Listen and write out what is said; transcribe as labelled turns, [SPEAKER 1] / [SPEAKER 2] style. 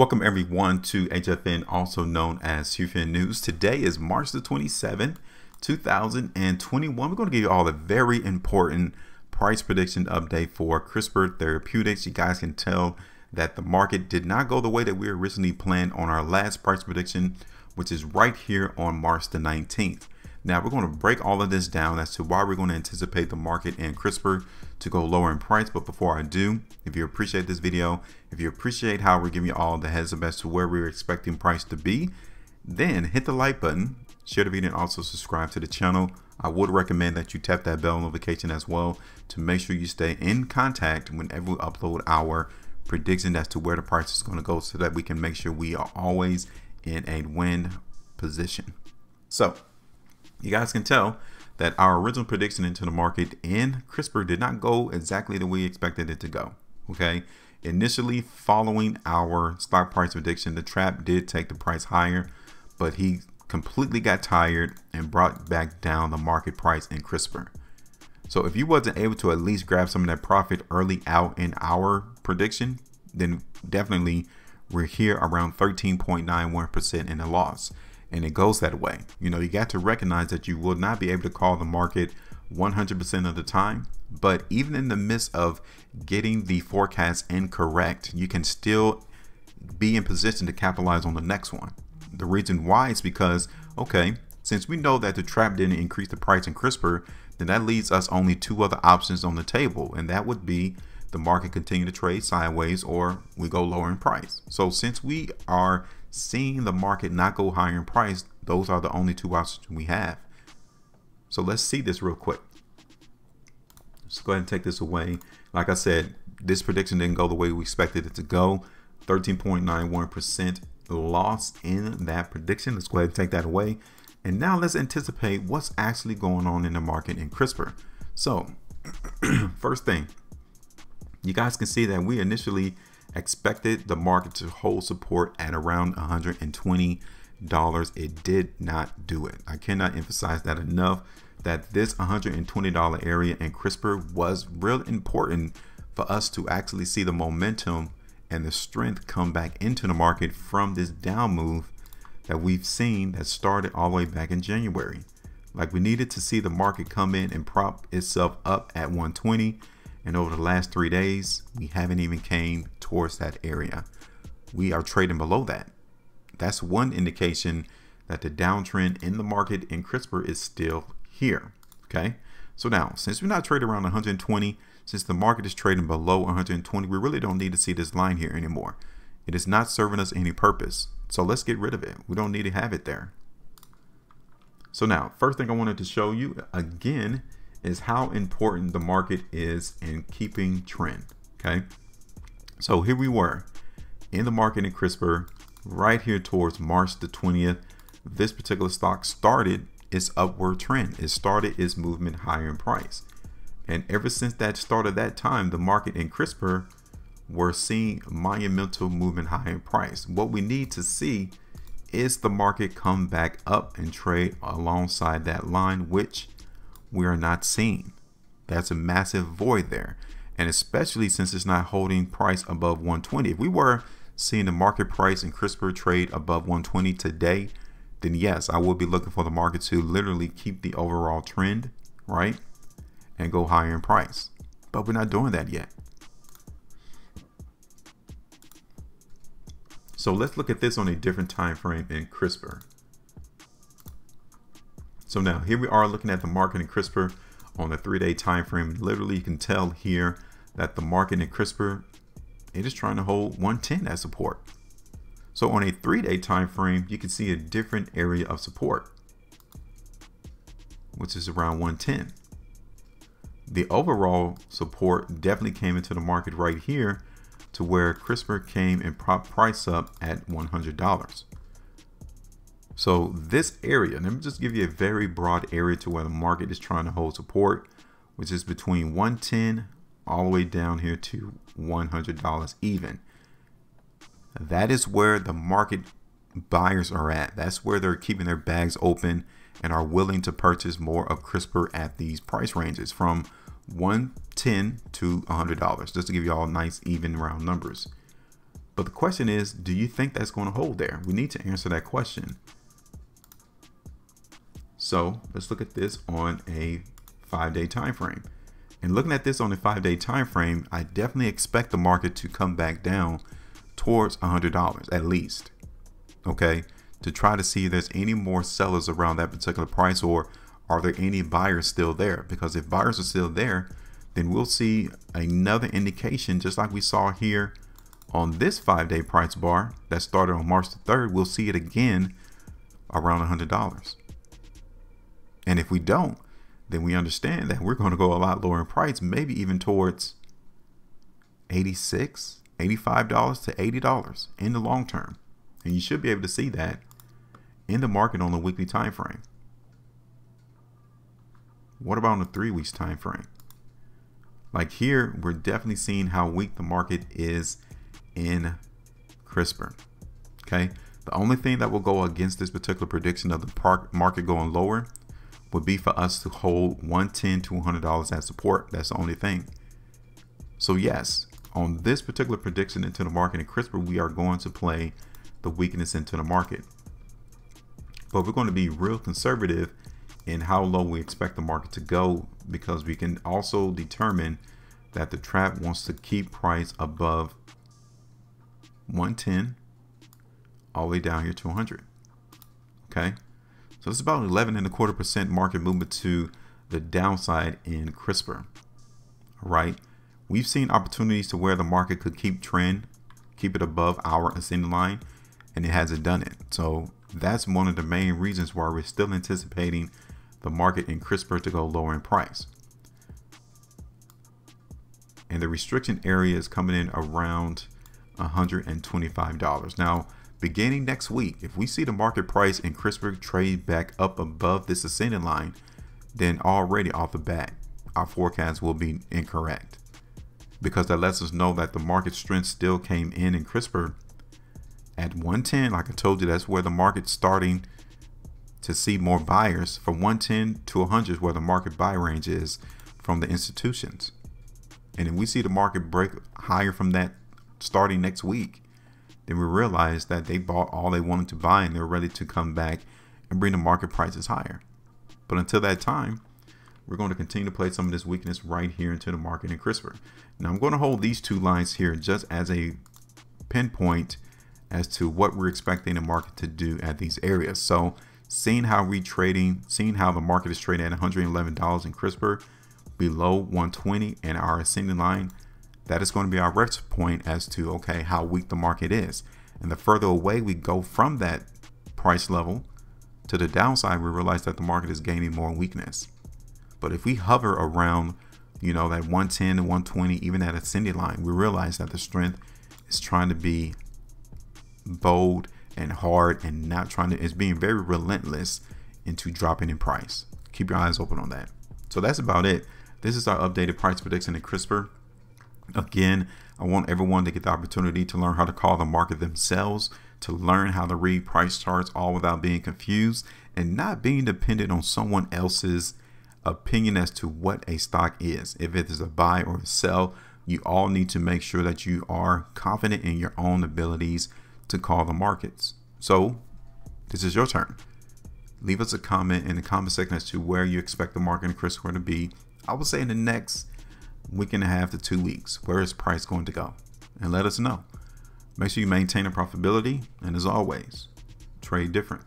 [SPEAKER 1] Welcome everyone to HueFin, also known as HueFin News. Today is March the 27th, 2021. We're going to give you all a very important price prediction update for CRSP Therapeutics. You guys can tell that the market did not go the way that we originally planned on our last price prediction, which is right here on March the 19th. Now we're going to break all of this down as to why we're going to anticipate the market and CRSP to go lower in price. But before I do, if you appreciate this video, if you appreciate how we're giving you all the heads up as to where we're expecting price to be, then hit the like button, share the video, and also subscribe to the channel. I would recommend that you tap that bell notification as well to make sure you stay in contact whenever we upload our prediction as to where the price is going to go, so that we can make sure we are always in a win position. So you guys can tell that our original prediction into the market in CRSP did not go exactly the way we expected it to go. Okay, initially following our stock price prediction, the trap did take the price higher, but he completely got tired and brought back down the market price in CRSP. So if you wasn't able to at least grab some of that profit early out in our prediction, then definitely we're here around 13.91% in the loss. And it goes that way. You know, you got to recognize that you will not be able to call the market 100% of the time, but even in the midst of getting the forecast incorrect, you can still be in position to capitalize on the next one. The reason why is because, okay, since we know that the trap didn't increase the price in CRSP, then that leaves us only two other options on the table, and that would be the market continue to trade sideways or we go lower in price. So since we are seeing the market not go higher in price, those are the only two options we have. So let's see this real quick. Let's go ahead and take this away. Like I said, this prediction didn't go the way we expected it to go. 13.91% loss in that prediction. Let's go ahead and take that away. And now let's anticipate what's actually going on in the market in CRSP. So first thing, you guys can see that we initially expected the market to hold support at around $120. It did not do it. I cannot emphasize that enough, that this $120 area in CRSP was real important for us to actually see the momentum and the strength come back into the market from this down move that we've seen that started all the way back in January. Like, we needed to see the market come in and prop itself up at 120. And over the last 3 days, we haven't even came towards that area. We are trading below that. That's one indication that the downtrend in the market in CRSP is still here. Okay, so now since we're not trading around 120, since the market is trading below 120, we really don't need to see this line here anymore. It is not serving us any purpose. So let's get rid of it. We don't need to have it there. So now, first thing I wanted to show you again is how important the market is in keeping trend. Okay, so here we were in the market in CRSP right here towards March the 20th. This particular stock started its upward trend. It started its movement higher in price, and ever since that started that time, the market in CRSP we're seeing monumental movement higher in price. What we need to see is the market come back up and trade alongside that line, which we are not seeing. That's a massive void there, and especially since it's not holding price above 120. If we were seeing the market price in CRSP trade above 120 today, then yes, I would be looking for the market to literally keep the overall trend, right, and go higher in price. But we're not doing that yet. So let's look at this on a different time frame in CRSP. So now here we are looking at the market in CRSP on a 3-day time frame. Literally, you can tell here that the market in CRSP, it is trying to hold 110 as support. So on a 3-day time frame, you can see a different area of support, which is around 110. The overall support definitely came into the market right here to where CRSP came and propped price up at $100. So this area, let me just give you a very broad area to where the market is trying to hold support, which is between 110 all the way down here to $100 even. That is where the market buyers are at. That's where they're keeping their bags open and are willing to purchase more of CRSP at these price ranges from $110 to $100, just to give you all nice even round numbers. But the question is, do you think that's going to hold there? We need to answer that question. So let's look at this on a 5-day time frame. And looking at this on a 5-day time frame, I definitely expect the market to come back down towards $100 at least. Okay, to try to see if there's any more sellers around that particular price, or are there any buyers still there? Because if buyers are still there, then we'll see another indication, just like we saw here on this 5-day price bar that started on March the 3rd. We'll see it again around $100. And if we don't, then we understand that we're going to go a lot lower in price, maybe even towards $86, $85 to $80 in the long term. And you should be able to see that in the market on the weekly time frame. What about on the 3 weeks time frame? Like here, we're definitely seeing how weak the market is in CRSP. Okay, the only thing that will go against this particular prediction of the market going lower would be for us to hold $110 to $100 as support. That's the only thing. So yes, on this particular prediction into the market in CRSP, we are going to play the weakness into the market. But we're going to be real conservative in how low we expect the market to go, because we can also determine that the trap wants to keep price above 110 all the way down here to 100. Okay, so it's about 11.25% market movement to the downside in CRSP. All right, we've seen opportunities to where the market could keep trend, keep it above our ascending line, and it hasn't done it. So that's one of the main reasons why we're still anticipating the market in CRSP to go lower in price. And the restriction area is coming in around $125. Now, beginning next week, if we see the market price in CRSP trade back up above this ascending line, then already off the bat, our forecast will be incorrect, because that lets us know that the market strength still came in CRSP at 110. Like I told you, that's where the market's starting to see more buyers. From 110 to 100 is where the market buy range is from the institutions. And if we see the market break higher from that starting next week, then we realize that they bought all they wanted to buy and they're ready to come back and bring the market prices higher. But until that time, we're going to continue to play some of this weakness right here into the market in CRSP. Now I'm going to hold these two lines here just as a pinpoint as to what we're expecting the market to do at these areas. So seeing how seeing how the market is trading at $111 in CRSP below 120 and our ascending line, that is going to be our reference point as to, okay, how weak the market is. And the further away we go from that price level to the downside, we realize that the market is gaining more weakness. But if we hover around, you know, that 110 to 120, even that ascending line, we realize that the strength is trying to be bold and hard and not trying to, it's being very relentless into dropping in price. Keep your eyes open on that. So that's about it. This is our updated price prediction in CRSP. Again, I want everyone to get the opportunity to learn how to call the market themselves, to learn how to read price charts all without being confused and not being dependent on someone else's opinion as to what a stock is. If it is a buy or a sell, you all need to make sure that you are confident in your own abilities to call the markets. So this is your turn. Leave us a comment in the comment section as to where you expect the market in CRSP to be. I would say in the next week and a half to 2 weeks, where is price going to go? And let us know. Make sure you maintain a profitability, and as always, trade different.